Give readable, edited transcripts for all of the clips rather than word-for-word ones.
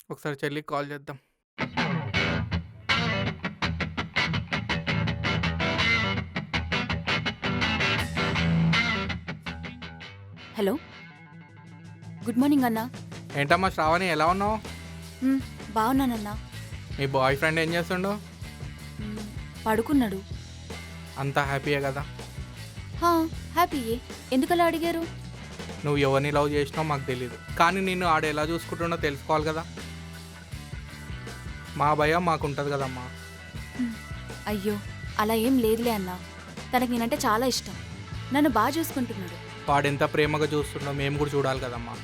ఒకసారి చెల్లికి కాల్ చేద్దాం. హలో. గుడ్ మార్నింగ్ అన్నా. ఏంటమ్మా శ్రావణి, ఎలా ఉన్నావు? బాగున్నానన్నా. మీ బాయ్ ఫ్రెండ్ ఏం చేస్తుండు? పడుకున్నాడు. అంతా హ్యాపీయే కదా? హ్యాపీయే. ఎందుకలా అడిగారు? నువ్వు ఎవరిని లవ్ చేసినావు మాకు తెలీదు, కానీ నిన్ను ఆడు ఎలా చూసుకుంటుండో తెలుసుకోవాలి కదా. మా భయం మాకుంటుంది కదమ్మా. అయ్యో, అలా ఏం లేదులే అన్నా. తనకి నేనంటే చాలా ఇష్టం. నన్ను బాగా చూసుకుంటున్నాడు. వాడెంత ప్రేమగా చూస్తుండో మేము కూడా చూడాలి కదమ్మా.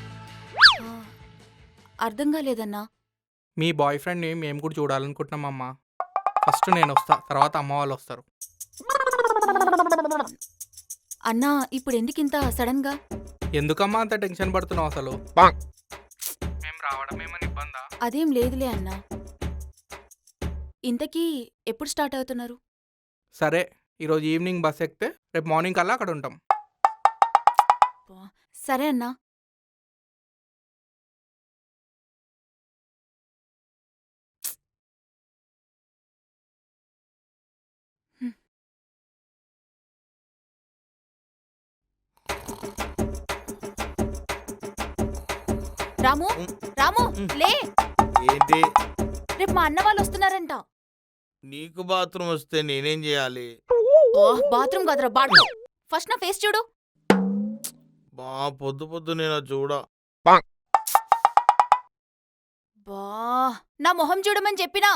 అర్థం కాలేదన్నా. మీ బాయ్ ఫ్రెండ్ని మేము కూడా చూడాలనుకుంటున్నామమ్మా. ఫస్ట్ నేను వస్తా, తర్వాత అమ్మ వాళ్ళు వస్తారు. అన్నా, ఇప్పుడు ఎందుకింత సడన్గా? ఎందుకమ్మా అంత టెన్షన్ పడుతున్నావు అసలు? మేము రావడం ఏమని ఇబ్బందా? అదేం లేదులే అన్నా. ఇంతకీ ఎప్పుడు స్టార్ట్ అవుతున్నారు? సరే, ఈరోజు ఈవినింగ్ బస్ ఎక్కితే రేపు మార్నింగ్ కల్లా అక్కడ ఉంటాం. సరే అన్నా. రాము, రాము, లే. ఏంటి? రేపు మా అన్న వాళ్ళు వస్తున్నారంట. నీకు బాత్రూమ్ వస్తే నేనేం చేయాలి? బాత్రూమ్ కదరా బాడు. ఫస్ట్ నా ఫేస్ చూడు. బా పొద్దు పొద్దు నేను చూడా. బా, నా మొహం చూడమని చెప్పినా.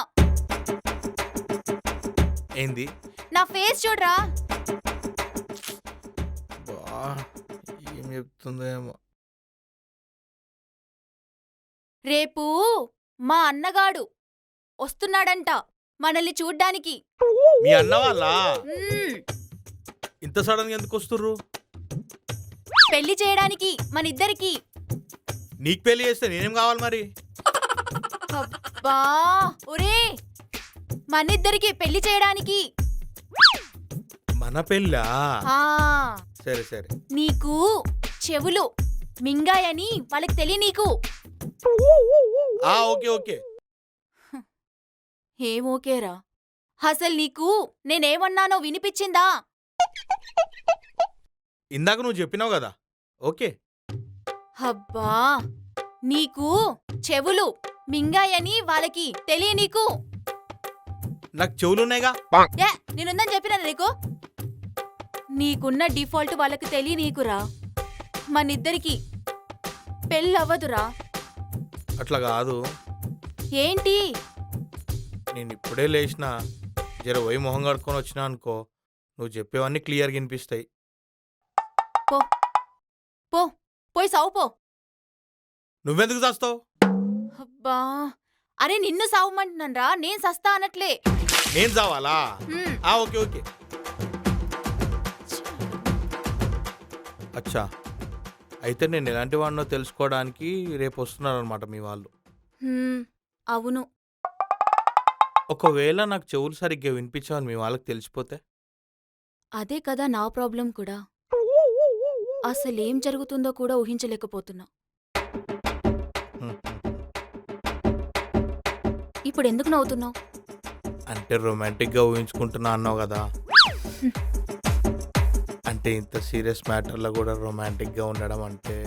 ఏంది? నా ఫేస్ చూడరా. బా ఏం చెప్తుందేమో. రేపు మా అన్నగాడు వస్తున్నాడంట మనల్ని చూడ్డానికి. మీ అన్న వాళ్ళ మ్మ్. ఇంత సడన్ గా ఎందుకు వస్తుర్రు? పెళ్లి చేయడానికి మన ఇద్దరికి. నీకు పెళ్లి చేస్తే నేనేం కావాలి మరి? అబ్బా, ఒరే, మన ఇద్దరికి పెళ్లి చేయడానికి. మన పెళ్ళా? ఆ, సరే సరే. నీకు చెవులు మింగాయని వాళ్ళకి నీకు. Okay okay. ఏం ఓకేరా? అసలు నీకు నేనేమన్నానో వినిపించిందా? ఇందాక నువ్వు చెప్పినావు కదా. ఓకే. అబ్బా, నీకు చెవులు మింగాయని వాళ్ళకి నీకు. నాకు చెవులున్నాయిగా. ఏ, నేనుందని చెప్పినా నీకు? నీకున్న డిఫాల్ట్ వాళ్ళకి నీకురా. మనిద్దరికి పెళ్ళవ్వదురా. అట్లా కాదు. ఏంటి? నేను ఇప్పుడే లేచినా, జర పోయి మొహం కడుక్కొని వచ్చినా అనుకో, నువ్వు చెప్పేవన్నీ క్లియర్గా వినిపిస్తాయి. పో పో, పోయి సావుపో. నువ్వెందుకు చేస్తావు? అబ్బా, అరే నిన్ను సావమంటున్నానరా, నేను సస్తా అనట్లే. నేను చావాలా? హ్మ్. Okay okay. అచ్చా, అయితే నేను ఎలాంటి వాడినో తెలుసుకోవడానికి రేపు వస్తున్నారనమాట మీ వాళ్ళు. అవును. ఒకవేళ నాకు చెవులు సరిగ్గా వినిపించావని మీ వాళ్ళకి తెలిసిపోతే? అదే కదా నా ప్రాబ్లం కూడా. అసలేం జరుగుతుందో కూడా ఊహించలేకపోతున్నా. హ్మ్. ఇప్పుడు ఎందుకు నవ్వుతున్నావు? అంటే రొమాంటిక్గా ఊహించుకుంటున్నా అన్నావు కదా. అంటే ఇంత సీరియస్ మ్యాటర్లో కూడా రొమాంటిక్గా ఉండడం అంటే?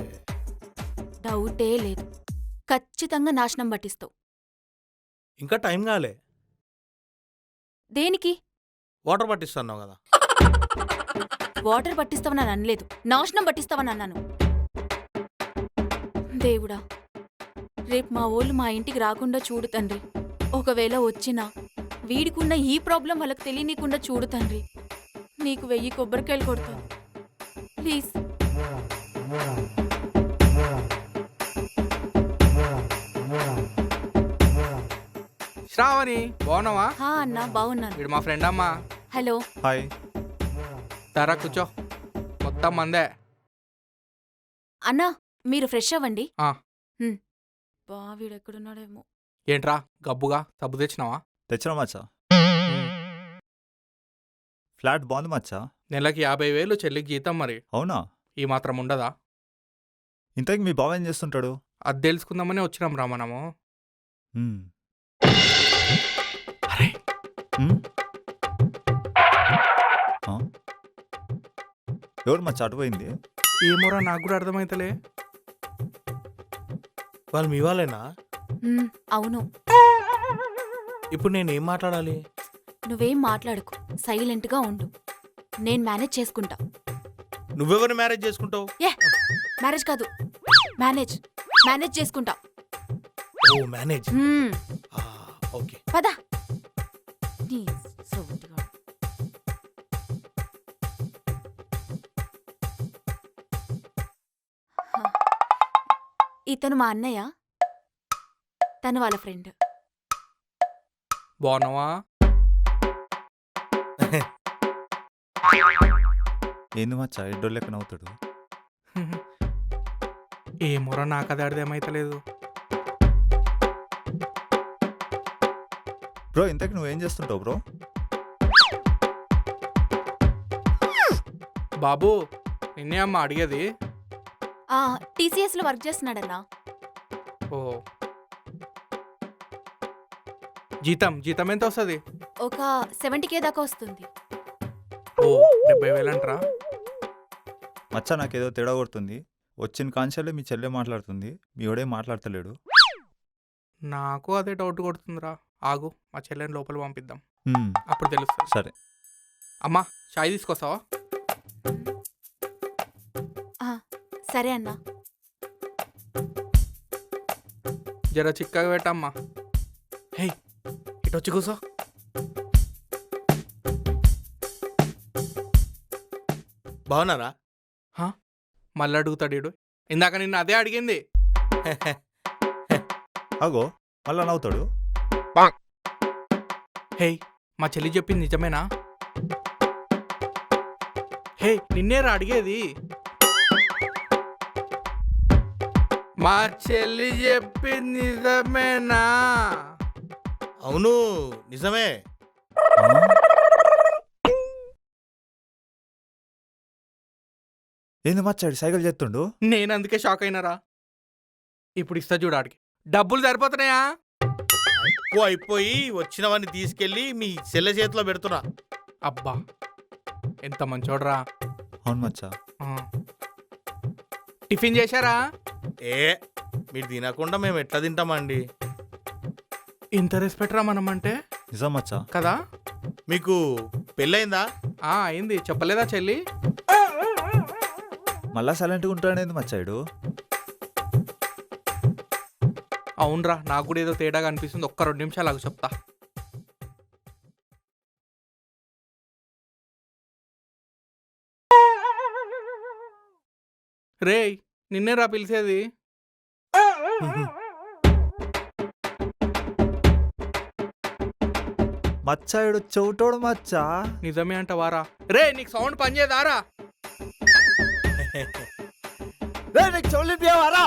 డౌటే లేదు, ఖచ్చితంగా నాశనం పట్టిస్తావు. ఇంకా టైం కాలే. దేనికి? వాటర్ పట్టిస్తున్నావు కదా. వాటర్ పట్టిస్తావని అనలేదు, నాశనం పట్టిస్తావని అన్నాను. దేవుడా, రేపు మా ఓళ్ళు మా ఇంటికి రాకుండా చూడు తండ్రి. ఒకవేళ వచ్చినా వీడికున్న ఈ ప్రాబ్లం వాళ్ళకి తెలియనీకుండా చూడు తండ్రి. నీకు 1000 కొబ్బరికాయలు కొడతాను ప్లీజ్. శ్రావణి, బాగున్నావా? అన్నా, బాగున్నాను. వీడు మా ఫ్రెండ్ అమ్మా. హలో. హాయ్. తరా కూర్చో, మొత్తం మందే. అన్నా, మీరు ఫ్రెష్ అవ్వండి. ఆ. బా, వీడెక్కడున్నాడేమో. ఏంట్రా గబ్బుగా సబ్బు తెచ్చినావా? తెచ్చినా మచ్చా. ఫ్లాట్ బాగుంది మచ్చా. నెలకి 50,000 చెల్లికి జీతం. మరి అవునా? ఈ మాత్రం ఉండదా? ఇంతకీ మీ బావ ఏం చేస్తుంటాడు? అది తెలుసుకుందామని వచ్చినాం రా మనము. మ్మ్. అరే మ్మ్? ఆ? ఎవరు మచ్చా అటు పోయింది? ఏమోరా నాకు కూడా అర్థమైతలే. వాళ్ళు మీ వాళ్ళేనా? అవును. ఇప్పుడు నేను ఏం మాట్లాడాలి? నువ్వేం మాట్లాడకు, సైలెంట్గా ఉండు. నేను మేనేజ్ చేసుకుంటా. నువ్వెవరిని మ్యారేజ్ చేసుకుంటావు? ఏ మ్యారేజ్ కాదు, మేనేజ్ మేనేజ్ చేసుకుంటా. ఓ మేనేజ్. మ్మ్. ఓకే. పద. నీ సోటిగా. ఇతను మా అన్నయ్య, తను వాళ్ళ ఫ్రెండ్. బాగున్నావా? ఏంది మచ్చా ఎడ్డోళ్ళు లెక్క నవ్వుతాడు? ఏమోరా నాకు అది అర్థమైతలేదు. బ్రో ఇంతకు నువ్వేం చేస్తుంటావు బ్రో? బాబు నిన్నే అమ్మ అడిగేది. టీసీఎస్లో వర్క్ చేస్తున్నాడన్నా. ఓ జీతం ఎంత వస్తుంది? ఒక 70K దాకా వస్తుంది. ఓ 70,000 అంటారా? మచ్చా నాకేదో తేడా కొడుతుంది. వచ్చిన కాన్షల్లే మీ చెల్లె మాట్లాడుతుంది, మీ వాడే మాట్లాడతలేడు. నాకు అదే డౌట్ కొడుతుందిరా. ఆగు, మా చెల్లెని లోపల పంపిద్దాం, మ్మ్. అప్పుడు తెలుస్తుంది. సరే. అమ్మా చాయ్ తీసుకొస్తావా? సరే అన్నా. జర చిక్కగా పెట్టమ్మా. హే ఇటు వచ్చి కూసో. బాగున్నారా? మళ్ళీ అడుగుతాడు ఈడు. ఇందాక నిన్ను అదే అడిగింది. అగో మళ్ళా నవ్వుతాడు. హే మా చెల్లి చెప్పింది నిజమేనా? హే నిన్నేరా అడిగేది. మా చెల్లి చెప్పింది నిజమేనా? అవును నిజమే. ఏంది మచ్చాడు సైకిల్ చేస్తుండు? నేను అందుకే షాక్ అయినారా. ఇప్పుడు ఇస్తా చూడు ఆడికి. డబ్బులు సరిపోతున్నాయా? ఎక్కువ అయిపోయి వచ్చినవన్నీ తీసుకెళ్ళి మీ చెల్లె చేతిలో పెడుతున్నా. అబ్బా ఎంత మంచోడ్రా. అవును మచ్చా. టిఫిన్ చేశారా? మీరు తినకుండా మేము ఎట్లా తింటామండి? ఇంత రెస్పెక్ట్ రా మనం అంటే. నిజం మచ్చా. కదా. మీకు పెళ్ళయిందా? అయింది. చెప్పలేదా చెల్లి? మళ్ళా సైలెంట్గా ఉంటాడేంది మచ్చాడు? అవునరా నాకు కూడా ఏదో తేడాగా అనిపిస్తుంది. ఒక్క 2 నిమిషాలు ఆగు చెప్తా. రేయ్ నిన్నేరా పిలిచేది. మచ్చాడు చెవుటోడు మచ్చా. నిజమే అంటవారా? రే నీకు సౌండ్ పనిచేదారా? చెవులివారా?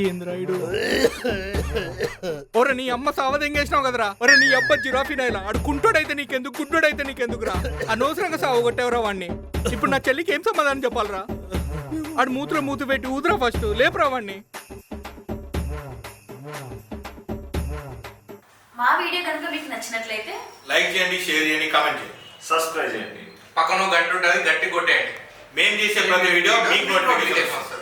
ఏంద్రాయుడు. ఒరే నీ అమ్మ సావదెంగేసినావు కదరా. ఒరే నీ అబ్బ జిరాఫీనాయిలా. ఆడు కుంటోడైతే నీకెందుకు, గుడ్డోడైతే నీకెందుకురా? అనవసరంగా సావగొట్టేవరా వాడిని. ఇప్పుడు నా చెల్లికి ఏం సమాధానం చెప్పాలరా? ఆడు మూతి పెట్టి ఊదురా ఫస్ట్. లేపురా వాడిని. మా వీడియో కనుక మీకు నచ్చినట్లయితే లైక్ చేయండి, షేర్ చేయండి, కామెంట్ చేయండి, సబ్స్క్రైబ్ చేయండి. పక్కన గంట ఉంటుంది, గట్టి కొట్టేయండి. మేము చేసే ప్రతి వీడియో మీకు నోటిఫికేషన్ వస్తుంది.